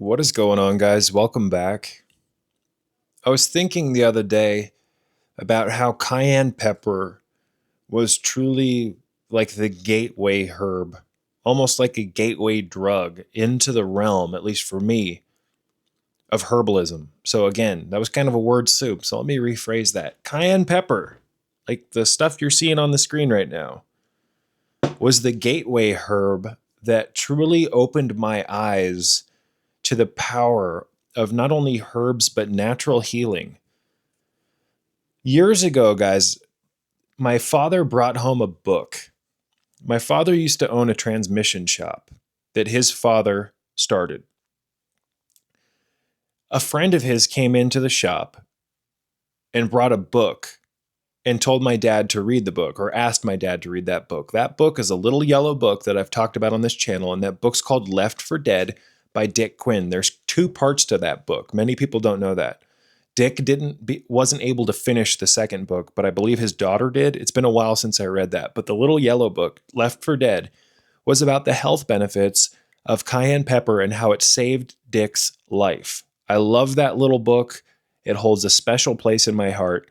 What is going on, guys? Welcome back. I was thinking the other day about how cayenne pepper was truly like the gateway herb, almost like a gateway drug into the realm, at least for me, of herbalism. So, again, that was kind of a word soup. So, let me rephrase that. Cayenne pepper, like the stuff you're seeing on the screen right now, was the gateway herb that truly opened my eyes to the power of not only herbs but natural healing. Years ago, guys, my father brought home a book. My father used to own a transmission shop that his father started. A friend of his came into the shop and brought a book and told my dad to read the book, or asked my dad to read that book. That book is a little yellow book that I've talked about on this channel, and that book's called Left for Dead by Dick Quinn. There's two parts to that book. Many people don't know that. Dick wasn't able to finish the second book, but I believe his daughter did. It's been a while since I read that. But the little yellow book, Left for Dead, was about the health benefits of cayenne pepper and how it saved Dick's life. I love that little book. It holds a special place in my heart.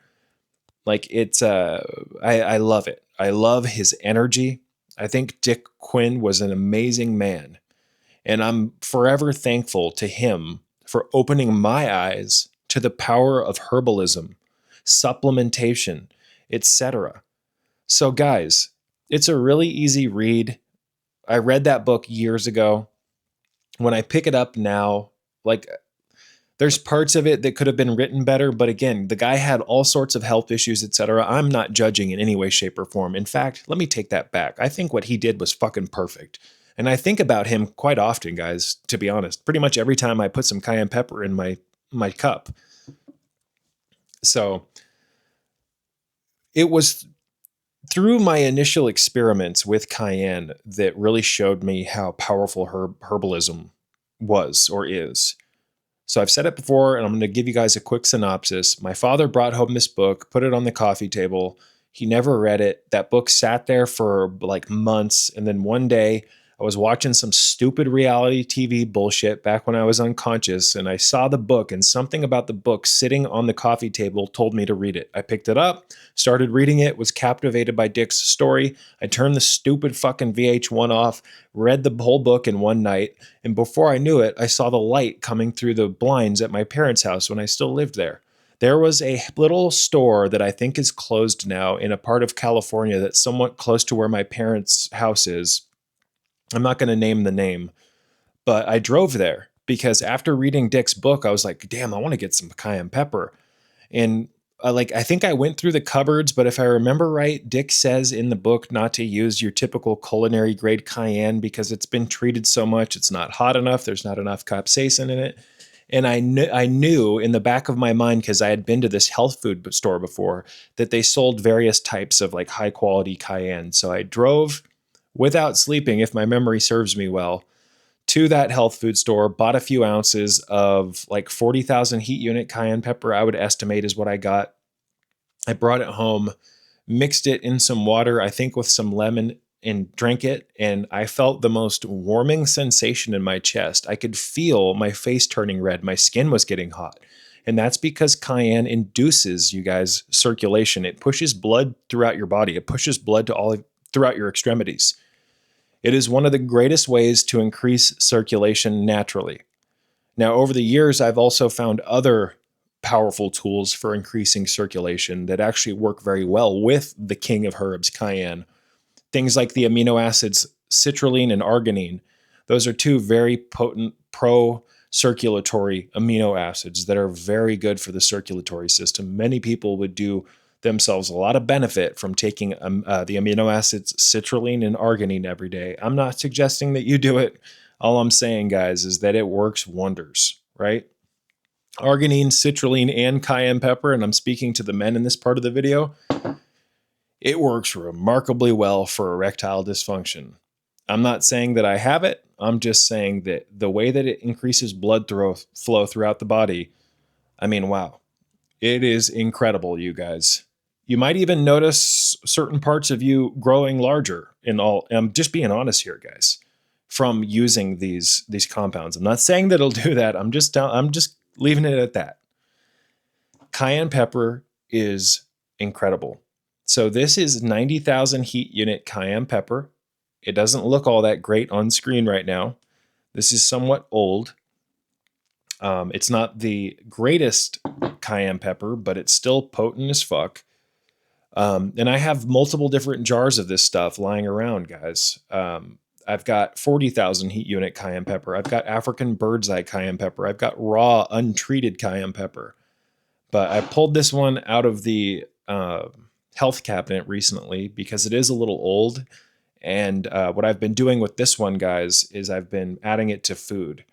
Like I love it. I love his energy. I think Dick Quinn was an amazing man. And I'm forever thankful to him for opening my eyes to the power of herbalism, supplementation, etc. So, guys, it's a really easy read. I read that book years ago. When I pick it up now, like there's parts of it that could have been written better, but again, the guy had all sorts of health issues, etc. I'm not judging in any way, shape, or form. In fact, let me take that back. I think what he did was fucking perfect. And I think about him quite often, guys, to be honest. Pretty much every time I put some cayenne pepper in my cup. So it was through my initial experiments with cayenne that really showed me how powerful herbalism was or is. So I've said it before, and I'm going to give you guys a quick synopsis. My father brought home this book, put it on the coffee table. He never read it. That book sat there for like months. And then one day I was watching some stupid reality TV bullshit back when I was unconscious, and I saw the book, and something about the book sitting on the coffee table told me to read it. I picked it up, started reading it, was captivated by Dick's story. I turned the stupid fucking VH1 off, read the whole book in one night, and before I knew it, I saw the light coming through the blinds at my parents' house when I still lived there. There was a little store that I think is closed now in a part of California that's somewhat close to where my parents' house is. I'm not going to name the name, but I drove there because after reading Dick's book, I was like, damn, I want to get some cayenne pepper. And I think I went through the cupboards, but if I remember right, Dick says in the book not to use your typical culinary grade cayenne because it's been treated so much. It's not hot enough. There's not enough capsaicin in it. And I knew in the back of my mind, because I had been to this health food store before, that they sold various types of like high quality cayenne. So I drove without sleeping, if my memory serves me well, to that health food store, bought a few ounces of like 40,000 heat unit cayenne pepper, I would estimate is what I got. I brought it home, mixed it in some water, I think with some lemon, and drank it. And I felt the most warming sensation in my chest. I could feel my face turning red. My skin was getting hot. And that's because cayenne induces, you guys, circulation. It pushes blood throughout your body. It pushes blood to throughout your extremities. It is one of the greatest ways to increase circulation naturally. Now, over the years, I've also found other powerful tools for increasing circulation that actually work very well with the king of herbs, cayenne. Things like the amino acids citrulline and arginine. Those are two very potent pro-circulatory amino acids that are very good for the circulatory system. Many people would do themselves a lot of benefit from taking the amino acids citrulline and arginine every day. I'm not suggesting that you do it. All I'm saying, guys, is that it works wonders, right? Arginine, citrulline, and cayenne pepper, and I'm speaking to the men in this part of the video, it works remarkably well for erectile dysfunction. I'm not saying that I have it. I'm just saying that the way that it increases blood flow throughout the body, I mean, wow. It is incredible, you guys. You might even notice certain parts of you growing larger in all. I'm just being honest here, guys. from using these compounds. I'm not saying that it'll do that. I'm just leaving it at that. Cayenne pepper is incredible. So this is 90,000 heat unit cayenne pepper. It doesn't look all that great on screen right now. This is somewhat old. It's not the greatest cayenne pepper, but it's still potent as fuck. And I have multiple different jars of this stuff lying around, guys. I've got 40,000 heat unit cayenne pepper. I've got African bird's eye cayenne pepper. I've got raw, untreated cayenne pepper. But I pulled this one out of the health cabinet recently because it is a little old. And what I've been doing with this one, guys, is I've been adding it to food.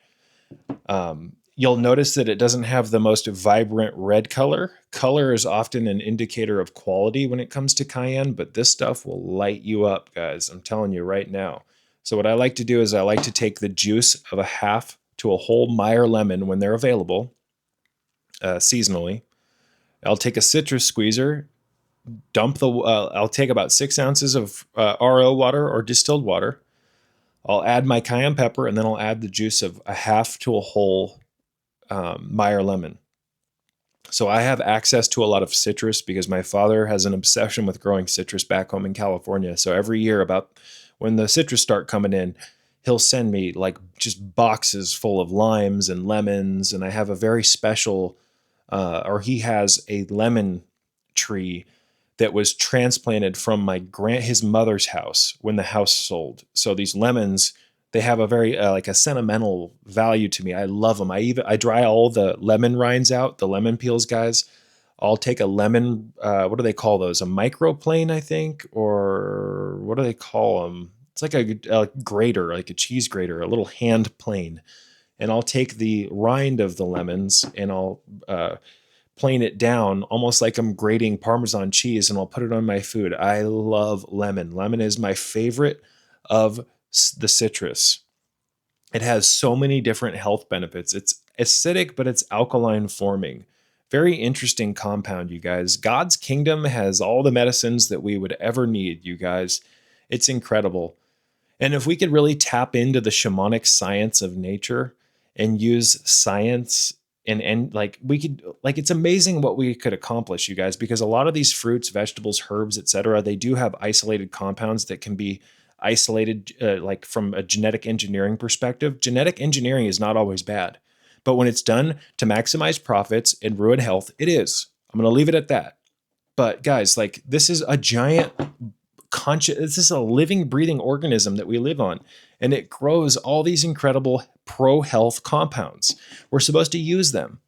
You'll notice that it doesn't have the most vibrant red color. Color is often an indicator of quality when it comes to cayenne, but this stuff will light you up, guys. I'm telling you right now. So what I like to do is I like to take the juice of a half to a whole Meyer lemon when they're available, seasonally. I'll take a citrus squeezer, I'll take about 6 ounces of RO water or distilled water. I'll add my cayenne pepper, and then I'll add the juice of a half to a whole Meyer lemon. So I have access to a lot of citrus because my father has an obsession with growing citrus back home in California. So every year, about when the citrus start coming in, he'll send me like just boxes full of limes and lemons. And I have a very special, or he has a lemon tree that was transplanted from his mother's house when the house sold. So these lemons, they have a very like a sentimental value to me. I love them. I dry all the lemon rinds out, the lemon peels, guys. I'll take a lemon, what do they call those? A microplane, I think, or what do they call them? It's like a grater, like a cheese grater, a little hand plane. And I'll take the rind of the lemons and I'll plane it down almost like I'm grating Parmesan cheese, and I'll put it on my food. I love lemon. Lemon is my favorite of the citrus. It has so many different health benefits. It's acidic, but it's alkaline forming. Very interesting compound, you guys. God's kingdom has all the medicines that we would ever need, you guys. It's incredible. And if we could really tap into the shamanic science of nature and use science and like we could, like, it's amazing what we could accomplish, you guys, because a lot of these fruits, vegetables, herbs, etc., they do have isolated compounds that can be isolated, like from a genetic engineering perspective. Genetic engineering is not always bad, but when it's done to maximize profits and ruin health, it is. I'm going to leave it at that. But guys, like, this is a giant this is a living, breathing organism that we live on, and it grows all these incredible pro-health compounds. We're supposed to use them,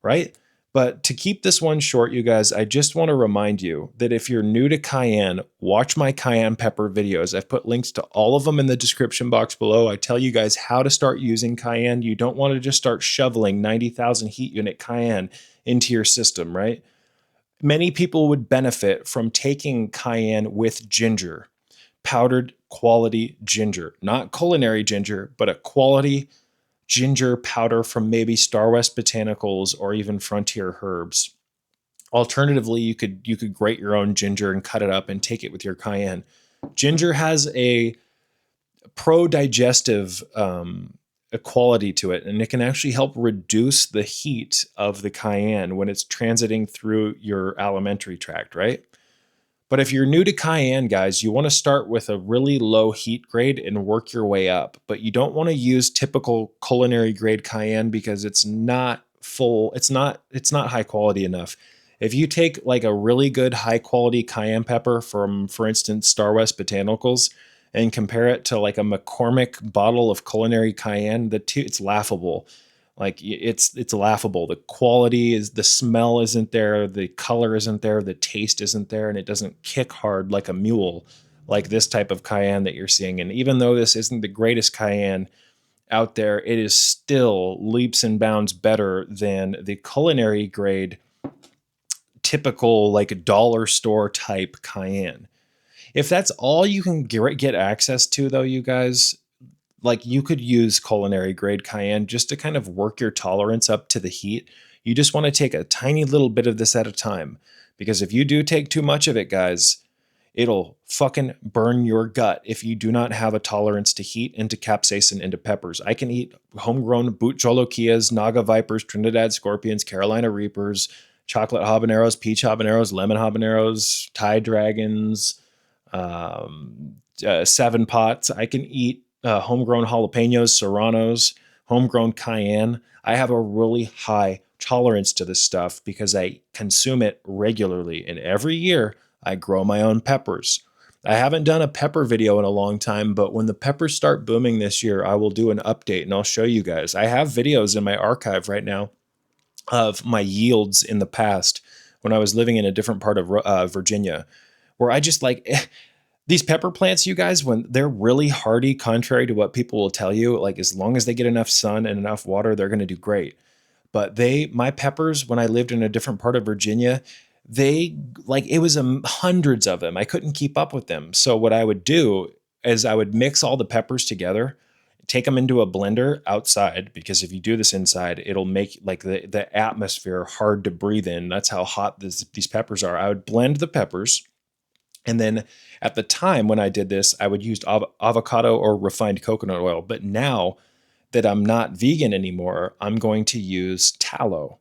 right? But to keep this one short, you guys, I just want to remind you that if you're new to cayenne, watch my cayenne pepper videos. I've put links to all of them in the description box below. I tell you guys how to start using cayenne. You don't want to just start shoveling 90,000 heat unit cayenne into your system, right? Many people would benefit from taking cayenne with ginger, powdered quality ginger, not culinary ginger, but a quality ginger powder from maybe Star West Botanicals or even Frontier Herbs. Alternatively, you could grate your own ginger and cut it up and take it with your cayenne. Ginger has a pro-digestive a quality to it, and it can actually help reduce the heat of the cayenne when it's transiting through your alimentary tract, right? But if you're new to cayenne, guys, you want to start with a really low heat grade and work your way up. But you don't want to use typical culinary grade cayenne because it's not high quality enough. If you take like a really good high quality cayenne pepper from, for instance, Star West Botanicals, and compare it to like a McCormick bottle of culinary cayenne, it's laughable. Like, it's laughable. The quality is, the smell isn't there, the color isn't there, the taste isn't there, and it doesn't kick hard like a mule, like this type of cayenne that you're seeing. And even though this isn't the greatest cayenne out there, it is still leaps and bounds better than the culinary grade, typical like dollar store type cayenne. If that's all you can get access to, though, you guys, like, you could use culinary grade cayenne just to kind of work your tolerance up to the heat. You just want to take a tiny little bit of this at a time, because if you do take too much of it, guys, It'll fucking burn your gut if you do not have a tolerance to heat and to capsaicin and to peppers. I can eat homegrown boot jolokias, Naga vipers, Trinidad scorpions, Carolina reapers, chocolate habaneros, peach habaneros, lemon habaneros, Thai dragons, seven pots. I can eat homegrown jalapenos, serranos, homegrown cayenne. I have a really high tolerance to this stuff because I consume it regularly. And every year I grow my own peppers. I haven't done a pepper video in a long time, but when the peppers start booming this year, I will do an update and I'll show you guys. I have videos in my archive right now of my yields in the past when I was living in a different part of Virginia, where I just like these pepper plants, you guys, when they're really hardy, contrary to what people will tell you, like as long as they get enough sun and enough water, they're going to do great. But my peppers, when I lived in a different part of Virginia, they like it was hundreds of them. I couldn't keep up with them. So what I would do is I would mix all the peppers together, take them into a blender outside, because if you do this inside, it'll make like the atmosphere hard to breathe in. That's how hot these peppers are. I would blend the peppers. And then at the time when I did this, I would use avocado or refined coconut oil. But now that I'm not vegan anymore, I'm going to use tallow,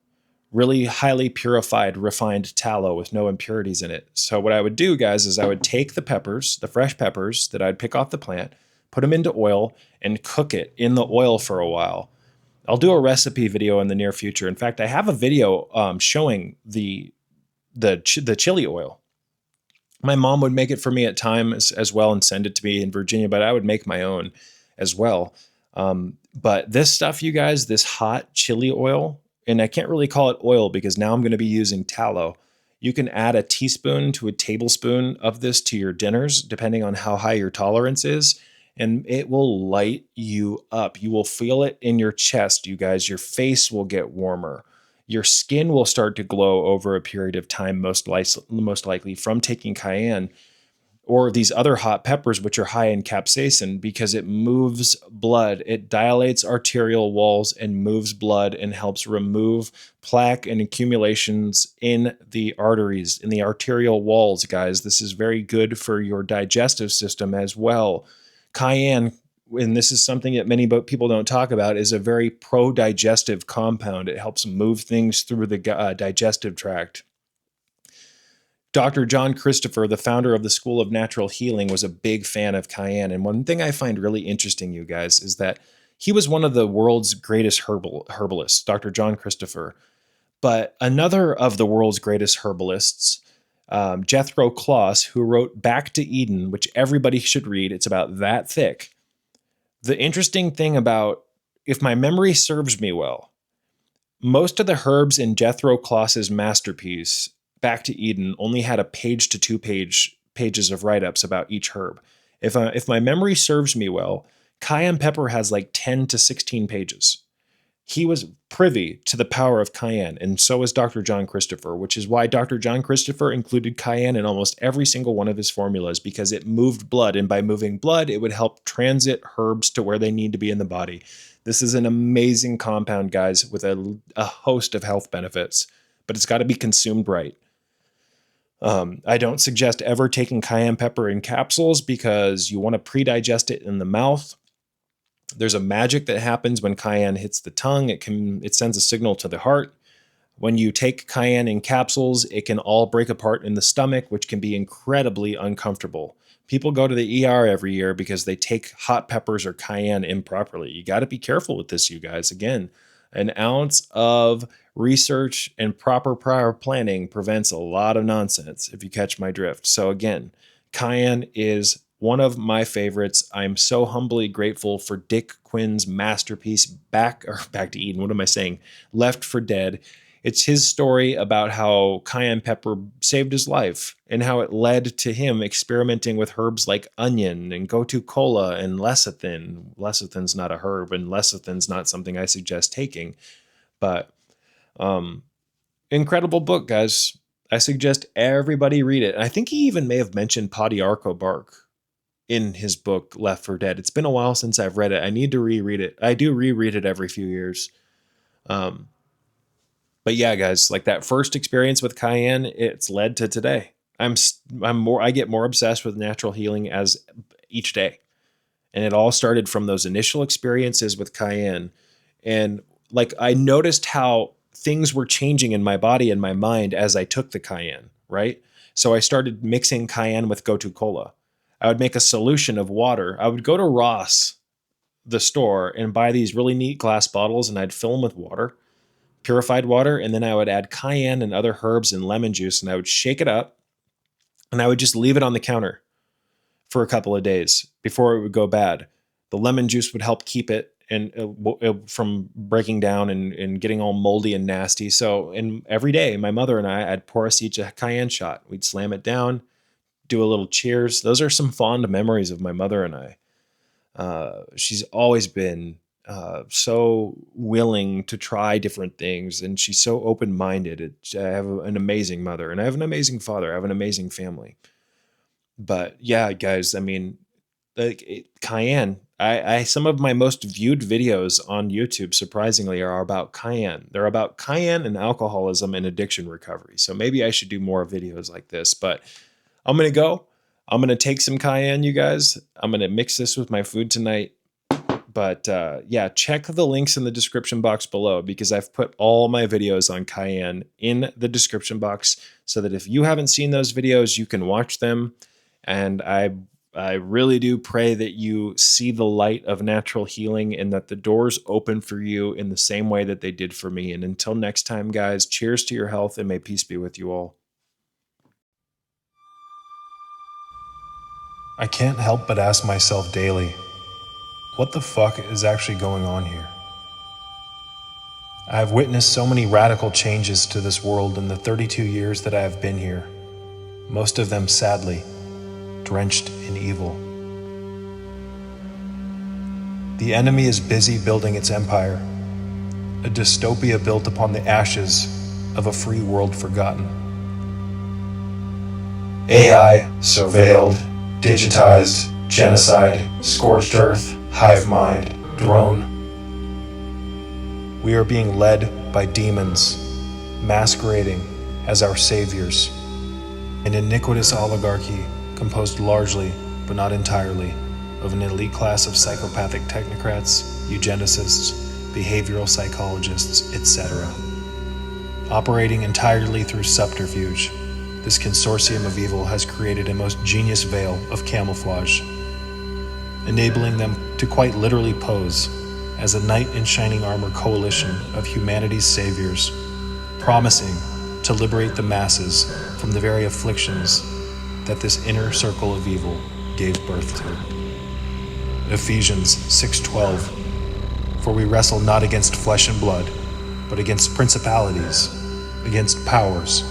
really highly purified, refined tallow with no impurities in it. So what I would do, guys, is I would take the peppers, the fresh peppers that I'd pick off the plant, put them into oil and cook it in the oil for a while. I'll do a recipe video in the near future. In fact, I have a video showing the chili oil. My mom would make it for me at times as well and send it to me in Virginia, but I would make my own as well. But this stuff, you guys, this hot chili oil, and I can't really call it oil because now I'm going to be using tallow. You can add a teaspoon to a tablespoon of this to your dinners, depending on how high your tolerance is, and it will light you up. You will feel it in your chest, you guys. Your face will get warmer. Your skin will start to glow over a period of time, most likely from taking cayenne or these other hot peppers, which are high in capsaicin, because it moves blood. It dilates arterial walls and moves blood and helps remove plaque and accumulations in the arteries, in the arterial walls, guys. This is very good for your digestive system as well. Cayenne, and this is something that many people don't talk about, is a very pro-digestive compound. It helps move things through the digestive tract. Dr. John Christopher, the founder of the School of Natural Healing, was a big fan of cayenne. And one thing I find really interesting, you guys, is that he was one of the world's greatest herbalists, Dr. John Christopher. But another of the world's greatest herbalists, Jethro Kloss, who wrote Back to Eden, which everybody should read. It's about that thick. The interesting thing about, if my memory serves me well, most of the herbs in Jethro Kloss's masterpiece, Back to Eden, only had a page to pages of write-ups about each herb. If my memory serves me well, cayenne pepper has like 10 to 16 pages. He was privy to the power of cayenne, and so was Dr. John Christopher, which is why Dr. John Christopher included cayenne in almost every single one of his formulas, because it moved blood, and by moving blood, it would help transit herbs to where they need to be in the body. This is an amazing compound, guys, with a host of health benefits, but it's got to be consumed right. I don't suggest ever taking cayenne pepper in capsules because you want to pre-digest it in the mouth. There's a magic that happens when cayenne hits the tongue. It sends a signal to the heart. When you take cayenne in capsules, it can all break apart in the stomach, which can be incredibly uncomfortable. People go to the ER every year because they take hot peppers or cayenne improperly. You got to be careful with this, you guys. Again, an ounce of research and proper prior planning prevents a lot of nonsense, if you catch my drift. So again, cayenne is one of my favorites. I'm so humbly grateful for Dick Quinn's masterpiece, Back to Eden. What am I saying? Left for Dead. It's his story about how cayenne pepper saved his life and how it led to him experimenting with herbs like onion and gotu kola and lecithin. Lecithin's not a herb, and lecithin's not something I suggest taking. But incredible book, guys. I suggest everybody read it. I think he even may have mentioned Podiarco bark in his book, Left for Dead. It's been a while since I've read it. I need to reread it. I do reread it every few years. But yeah, guys, like that first experience with cayenne, it's led to today. I get more obsessed with natural healing as each day. And it all started from those initial experiences with Cayenne. And like, I noticed how things were changing in my body and my mind as I took the Cayenne, right? So I started mixing Cayenne with gotu kola. I would make a solution of water. I would go to Ross, the store, and buy these really neat glass bottles, and I'd fill them with water, purified water, and then I would add cayenne and other herbs and lemon juice, and I would shake it up, and I would just leave it on the counter for a couple of days before it would go bad. The lemon juice would help keep it and from breaking down and getting all moldy and nasty. So, and every day, my mother and I'd pour us each a cayenne shot. We'd slam it down, do a little cheers. Those are some fond memories of my mother and I. She's always been so willing to try different things, and she's so open-minded. I have an amazing mother, and I have an amazing father. I have an amazing family. But yeah, guys, I mean, like cayenne. I some of my most viewed videos on YouTube, surprisingly, are about cayenne. They're about cayenne and alcoholism and addiction recovery. So maybe I should do more videos like this. But I'm gonna go. I'm gonna take some cayenne, you guys. I'm gonna mix this with my food tonight. But yeah, check the links in the description box below, because I've put all my videos on cayenne in the description box so that if you haven't seen those videos, you can watch them. And I really do pray that you see the light of natural healing and that the doors open for you in the same way that they did for me. And until next time, guys, cheers to your health, and may peace be with you all. I can't help but ask myself daily, what the fuck is actually going on here? I have witnessed so many radical changes to this world in the 32 years that I have been here, most of them sadly drenched in evil. The enemy is busy building its empire, a dystopia built upon the ashes of a free world forgotten. AI, surveilled, digitized, genocide, scorched earth, hive mind, drone. We are being led by demons, masquerading as our saviors, an iniquitous oligarchy composed largely, but not entirely, of an elite class of psychopathic technocrats, eugenicists, behavioral psychologists, etc. Operating entirely through subterfuge, this consortium of evil has created a most genius veil of camouflage, enabling them to quite literally pose as a knight in shining armor coalition of humanity's saviors, promising to liberate the masses from the very afflictions that this inner circle of evil gave birth to. Ephesians 6:12, for we wrestle not against flesh and blood, but against principalities, against powers,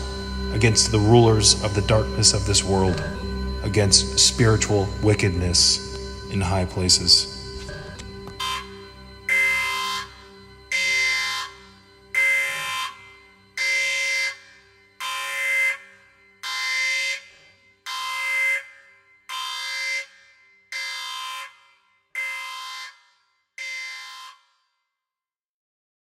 against the rulers of the darkness of this world, against spiritual wickedness in high places.